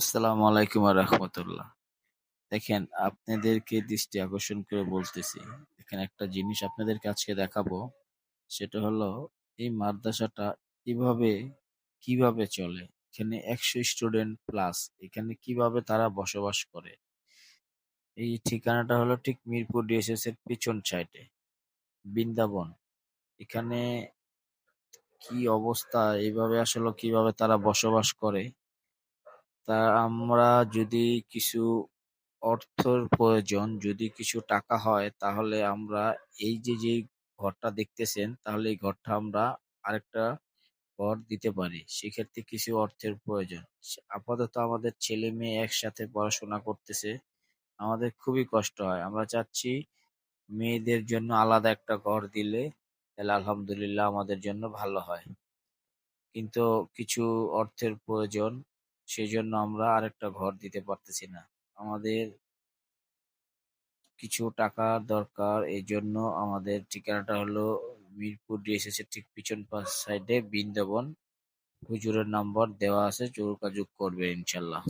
আসসালামু আলাইকুম রাহমাতুল্লাহ। দেখেন, আপনাদেরকে দৃষ্টি আকর্ষণ করে বলতেছি। দেখেন, একটা জিনিস আপনাদেরকে আজকে দেখাবো। সেটা হলো এই মাদ্রাসাটা এভাবে কিভাবে চলে। এখানে 100 স্টুডেন্ট প্লাস এখানে কিভাবে তারা বসবাস করে। এই ঠিকানাটা হলো ঠিক মিরপুর ডিএসএস এর পিছন সাইডে বৃন্দাবন। এখানে কি অবস্থা, এইভাবে আসলে কিভাবে তারা বসবাস করে তা আমরা যদি কিছু অর্থর প্রয়োজন, যদি কিছু টাকা হয় তাহলে আমরা এই যে ঘরটা দেখতেছেন, তাহলে এই ঘরটা আমরা আরেকটা ঘর দিতে পারি। সেক্ষেত্রে কিছু অর্থের প্রয়োজন। আপাতত আমাদের ছেলে মেয়ে একসাথে পড়াশোনা করতেছে, আমাদের খুবই কষ্ট হয়। আমরা চাচ্ছি মেয়েদের জন্য আলাদা একটা ঘর দিলে তাহলে আলহামদুলিল্লাহ আমাদের জন্য ভালো হয়। কিন্তু কিছু অর্থের প্রয়োজন, সেজন্য আমরা আরেকটা ঘর দিতে পারতেছি না। আমাদের কিছু টাকার দরকার, এই জন্য আমাদের ঠিকানাটা হলো মিরপুর ডিএসএস এর ঠিক পিছন পাশ সাইডে বৃন্দাবন। হুজুরের নাম্বার দেওয়া আছে, যোগাযোগ করবে ইনশাল্লাহ।